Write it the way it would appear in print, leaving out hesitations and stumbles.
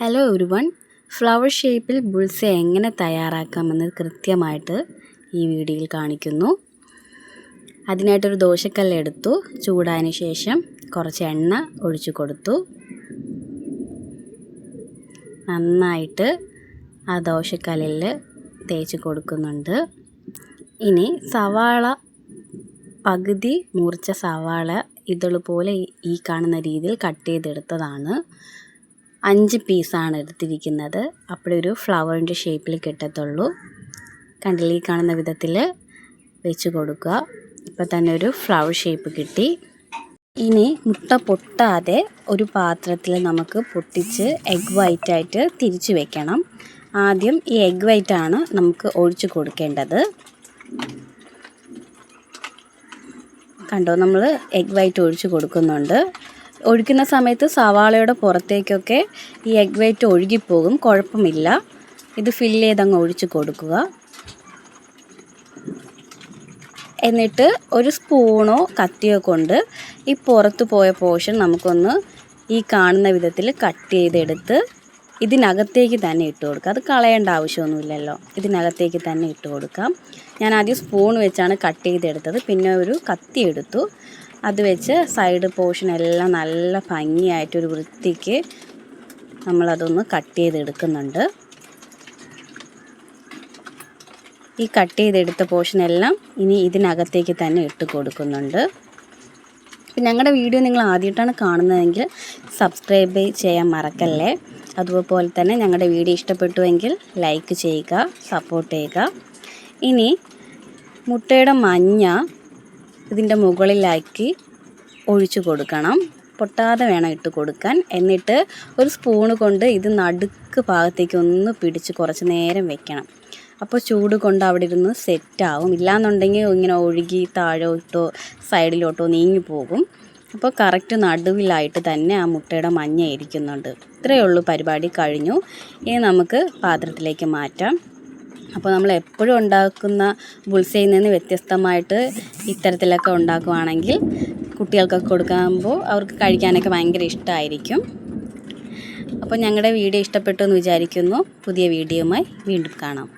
Hello everyone, flower ഷേപ്പിൽ bull's eye എങ്ങനെ തയ്യാറാക്കാമെന്ന് കൃത്യമായിട്ട് ഈ വീഡിയോയിൽ കാണിക്കുന്നു. അതിനായിട്ടൊരു ദോശക്കല്ല് എടുത്തു. ചൂടായതിനു ശേഷം കുറച്ച് എണ്ണ ഒഴിച്ചു കൊടുത്തു. നന്നായിട്ട് ആ ദോശക്കല്ലിൽ തേച്ച് കൊടുക്കുന്നുണ്ട്. ഇനി സവാള, പകുതി മുറിച്ച സവാള ഇതുപോലെ ഈ കാണുന്ന രീതിയിൽ കട്ട് ചെയ്തെടുത്തതാണ്. 5 പീസാണ് എടുത്തിരിക്കുന്നത്. അപ്പോഴേ ഒരു ഫ്ലവറിൻ്റെ ഷേപ്പിൽ കിട്ടത്തുള്ളൂ. കണ്ടില്ലേ, ഈ കാണുന്ന വിധത്തിൽ വെച്ച് കൊടുക്കുക. ഇപ്പോൾ തന്നെ ഒരു ഫ്ലവർ ഷേപ്പ് കിട്ടി. ഇനി മുട്ട പൊട്ടാതെ ഒരു പാത്രത്തിൽ നമുക്ക് പൊട്ടിച്ച് എഗ് വൈറ്റായിട്ട് തിരിച്ച് വെക്കണം. ആദ്യം ഈ എഗ് വൈറ്റാണ് നമുക്ക് ഒഴിച്ച് കൊടുക്കേണ്ടത്. കണ്ടോ, നമ്മൾ എഗ് വൈറ്റ് ഒഴിച്ച് കൊടുക്കുന്നുണ്ട്. ഒഴിക്കുന്ന സമയത്ത് സവാളയുടെ പുറത്തേക്കൊക്കെ ഈ എഗ് വൈറ്റ് ഒഴുകിപ്പോകും, കുഴപ്പമില്ല. ഇത് ഫില്ല് ചെയ്തങ്ങ് ഒഴിച്ച് കൊടുക്കുക. എന്നിട്ട് ഒരു സ്പൂണോ കത്തിയോ കൊണ്ട് ഈ പുറത്ത് പോയ പോർഷൻ നമുക്കൊന്ന് ഈ കാണുന്ന വിധത്തിൽ കട്ട് ചെയ്തെടുത്ത് ഇതിനകത്തേക്ക് തന്നെ ഇട്ട് കൊടുക്കുക. അത് കളയേണ്ട ആവശ്യമൊന്നുമില്ലല്ലോ, ഇതിനകത്തേക്ക് തന്നെ ഇട്ട് കൊടുക്കാം. ഞാൻ ആദ്യം സ്പൂൺ വെച്ചാണ് കട്ട് ചെയ്തെടുത്തത്. പിന്നെ ഒരു കത്തി എടുത്തു. അത് വെച്ച് സൈഡ് പോർഷൻ എല്ലാം നല്ല ഭംഗിയായിട്ടൊരു വൃത്തിക്ക് നമ്മളതൊന്ന് കട്ട് ചെയ്തെടുക്കുന്നുണ്ട്. ഈ കട്ട് ചെയ്തെടുത്ത പോർഷൻ എല്ലാം ഇനി ഇതിനകത്തേക്ക് തന്നെ ഇട്ട് കൊടുക്കുന്നുണ്ട്. ഞങ്ങളുടെ വീഡിയോ നിങ്ങൾ ആദ്യമായിട്ടാണ് കാണുന്നതെങ്കിൽ സബ്സ്ക്രൈബ് ചെയ്യാൻ മറക്കല്ലേ. അതുപോലെ തന്നെ ഞങ്ങളുടെ വീഡിയോ ഇഷ്ടപ്പെട്ടുവെങ്കിൽ ലൈക്ക് ചെയ്യുക, സപ്പോർട്ട് ചെയ്യുക. ഇനി മുട്ടയുടെ മഞ്ഞ ഇതിൻ്റെ മുകളിലാക്കി ഒഴിച്ചു കൊടുക്കണം. പൊട്ടാതെ വേണം ഇട്ട് കൊടുക്കാൻ. എന്നിട്ട് ഒരു സ്പൂണ് കൊണ്ട് ഇത് നടുക്ക് ഭാഗത്തേക്ക് ഒന്ന് പിടിച്ച് കുറച്ച് നേരം വെക്കണം. അപ്പോൾ ചൂട് കൊണ്ട് അവിടെ ഇരുന്ന് സെറ്റാവും. ഇല്ലാന്നുണ്ടെങ്കിൽ ഇങ്ങനെ ഒഴുകി താഴോട്ടോ സൈഡിലോട്ടോ നീങ്ങി പോകും. അപ്പോൾ കറക്റ്റ് നടുവിലായിട്ട് തന്നെ ആ മുട്ടയുടെ മഞ്ഞ ഇരിക്കുന്നുണ്ട്. ഇത്രയേ ഉള്ളൂ, പരിപാടി കഴിഞ്ഞു. ഇനി നമുക്ക് പാത്രത്തിലേക്ക് മാറ്റാം. അപ്പോൾ നമ്മൾ എപ്പോഴും ഉണ്ടാക്കുന്ന ബുൾസൈയിൽ നിന്ന് വ്യത്യസ്തമായിട്ട് ഇത്തരത്തിലൊക്കെ ഉണ്ടാക്കുവാണെങ്കിൽ കുട്ടികൾക്കൊക്കെ കൊടുക്കുമ്പോൾ അവർക്ക് കഴിക്കാനൊക്കെ ഭയങ്കര ഇഷ്ടമായിരിക്കും. അപ്പോൾ ഞങ്ങളുടെ വീഡിയോ ഇഷ്ടപ്പെട്ടു എന്ന് വിചാരിക്കുന്നു. പുതിയ വീഡിയോയുമായി വീണ്ടും കാണാം.